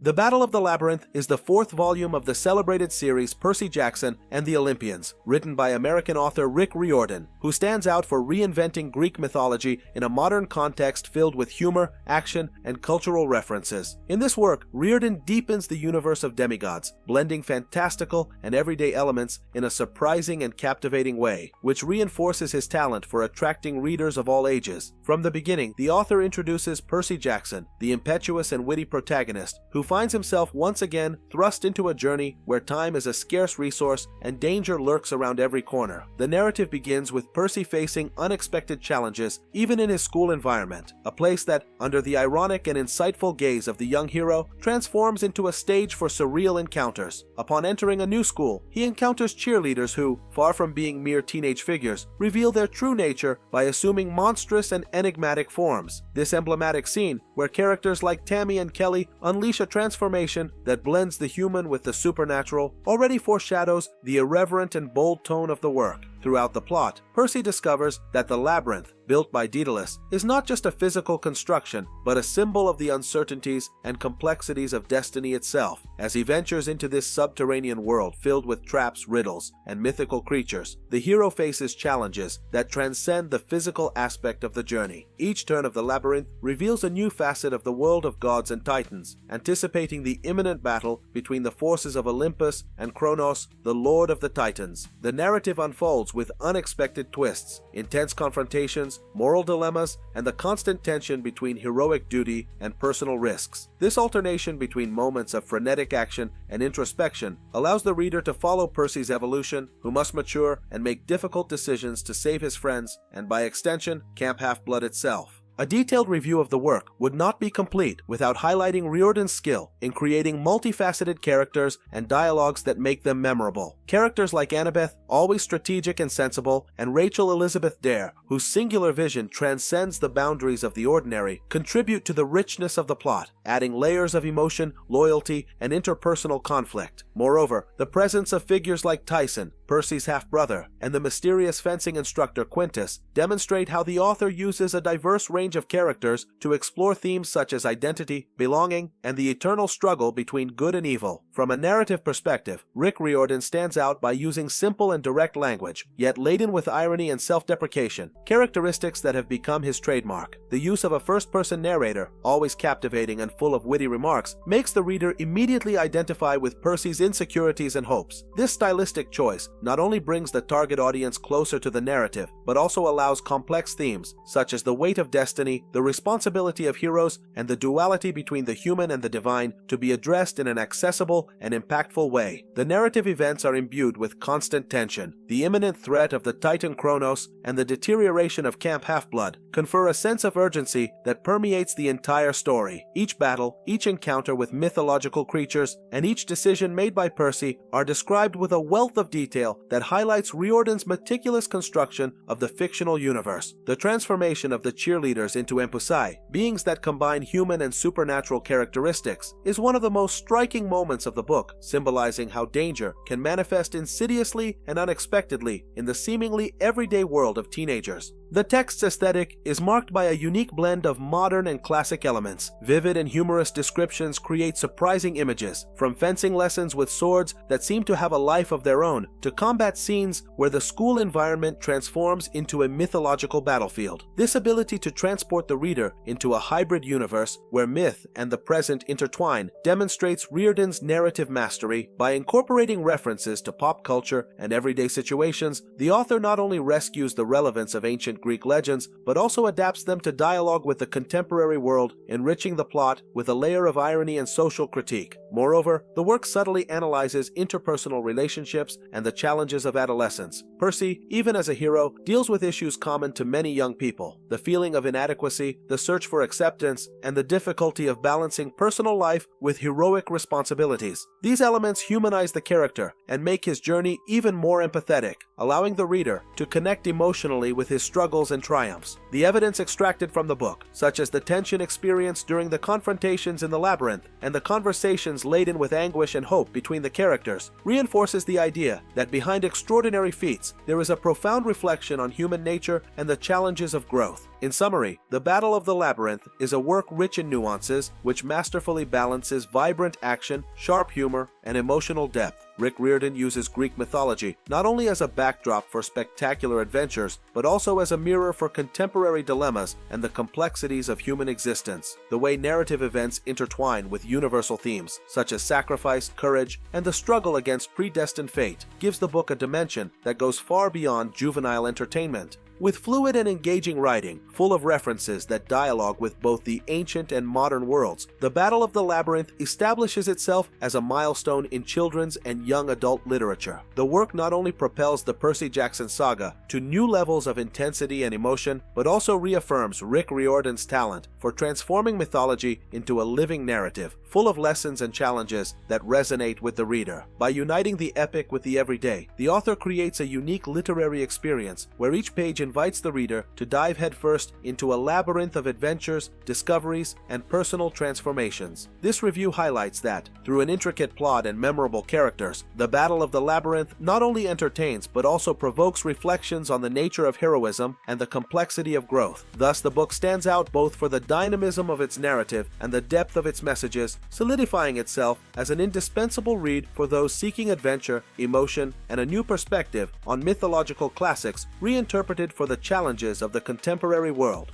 The Battle of the Labyrinth is the fourth volume of the celebrated series Percy Jackson and the Olympians, written by American author Rick Riordan, who stands out for reinventing Greek mythology in a modern context filled with humor, action, and cultural references. In this work, Riordan deepens the universe of demigods, blending fantastical and everyday elements in a surprising and captivating way, which reinforces his talent for attracting readers of all ages. From the beginning, the author introduces Percy Jackson, the impetuous and witty protagonist, who finds himself once again thrust into a journey where time is a scarce resource and danger lurks around every corner. The narrative begins with Percy facing unexpected challenges even in his school environment, a place that, under the ironic and insightful gaze of the young hero, transforms into a stage for surreal encounters. Upon entering a new school, he encounters cheerleaders who, far from being mere teenage figures, reveal their true nature by assuming monstrous and enigmatic forms. This emblematic scene, where characters like Tammy and Kelly unleash a transformation that blends the human with the supernatural, already foreshadows the irreverent and bold tone of the work. Throughout the plot, Percy discovers that the labyrinth, built by Daedalus, is not just a physical construction, but a symbol of the uncertainties and complexities of destiny itself. As he ventures into this subterranean world filled with traps, riddles, and mythical creatures, the hero faces challenges that transcend the physical aspect of the journey. Each turn of the labyrinth reveals a new facet of the world of gods and titans, anticipating the imminent battle between the forces of Olympus and Cronos, the lord of the titans. The narrative unfolds with unexpected twists, intense confrontations, moral dilemmas, and the constant tension between heroic duty and personal risks. This alternation between moments of frenetic action and introspection allows the reader to follow Percy's evolution, who must mature and make difficult decisions to save his friends and, by extension, Camp Half-Blood itself. A detailed review of the work would not be complete without highlighting Riordan's skill in creating multifaceted characters and dialogues that make them memorable. Characters like Annabeth, always strategic and sensible, and Rachel Elizabeth Dare, whose singular vision transcends the boundaries of the ordinary, contribute to the richness of the plot, adding layers of emotion, loyalty, and interpersonal conflict. Moreover, the presence of figures like Tyson, Percy's half-brother, and the mysterious fencing instructor Quintus demonstrate how the author uses a diverse range of characters to explore themes such as identity, belonging, and the eternal struggle between good and evil. From a narrative perspective, Rick Riordan stands out by using simple and direct language, yet laden with irony and self-deprecation, characteristics that have become his trademark. The use of a first-person narrator, always captivating and full of witty remarks, makes the reader immediately identify with Percy's insecurities and hopes. This stylistic choice not only brings the target audience closer to the narrative, but also allows complex themes, such as the weight of destiny, the responsibility of heroes, and the duality between the human and the divine, to be addressed in an accessible and impactful way. The narrative events are imbued with constant tension. The imminent threat of the Titan Cronos and the deterioration of Camp Half-Blood confer a sense of urgency that permeates the entire story. Each battle, each encounter with mythological creatures, and each decision made by Percy are described with a wealth of detail that highlights Riordan's meticulous construction of the fictional universe. The transformation of the cheerleaders into Empusai, beings that combine human and supernatural characteristics, is one of the most striking moments of the book, symbolizing how danger can manifest insidiously and unexpectedly in the seemingly everyday world of teenagers. The text's aesthetic is marked by a unique blend of modern and classic elements. Vivid and humorous descriptions create surprising images, from fencing lessons with swords that seem to have a life of their own, to combat scenes where the school environment transforms into a mythological battlefield. This ability to transport the reader into a hybrid universe where myth and the present intertwine demonstrates Riordan's narrative mastery. By incorporating references to pop culture and everyday situations, the author not only rescues the relevance of ancient Greek legends, but also adapts them to dialogue with the contemporary world, enriching the plot with a layer of irony and social critique. Moreover, the work subtly analyzes interpersonal relationships and the challenges of adolescence. Percy, even as a hero, deals with issues common to many young people: the feeling of inadequacy, the search for acceptance, and the difficulty of balancing personal life with heroic responsibilities. These elements humanize the character and make his journey even more empathetic, allowing the reader to connect emotionally with his struggles struggles and triumphs. The evidence extracted from the book, such as the tension experienced during the confrontations in the labyrinth and the conversations laden with anguish and hope between the characters, reinforces the idea that behind extraordinary feats, there is a profound reflection on human nature and the challenges of growth. In summary, The Battle of the Labyrinth is a work rich in nuances, which masterfully balances vibrant action, sharp humor, and emotional depth. Rick Riordan uses Greek mythology not only as a backdrop for spectacular adventures, but also as a mirror for contemporary dilemmas and the complexities of human existence. The way narrative events intertwine with universal themes, such as sacrifice, courage, and the struggle against predestined fate, gives the book a dimension that goes far beyond juvenile entertainment. With fluid and engaging writing, full of references that dialogue with both the ancient and modern worlds, The Battle of the Labyrinth establishes itself as a milestone in children's and young adult literature. The work not only propels the Percy Jackson saga to new levels of intensity and emotion, but also reaffirms Rick Riordan's talent for transforming mythology into a living narrative, full of lessons and challenges that resonate with the reader. By uniting the epic with the everyday, the author creates a unique literary experience where each page invites the reader to dive headfirst into a labyrinth of adventures, discoveries, and personal transformations. This review highlights that, through an intricate plot and memorable characters, The Battle of the Labyrinth not only entertains but also provokes reflections on the nature of heroism and the complexity of growth. Thus, the book stands out both for the dynamism of its narrative and the depth of its messages, solidifying itself as an indispensable read for those seeking adventure, emotion, and a new perspective on mythological classics reinterpreted for the challenges of the contemporary world.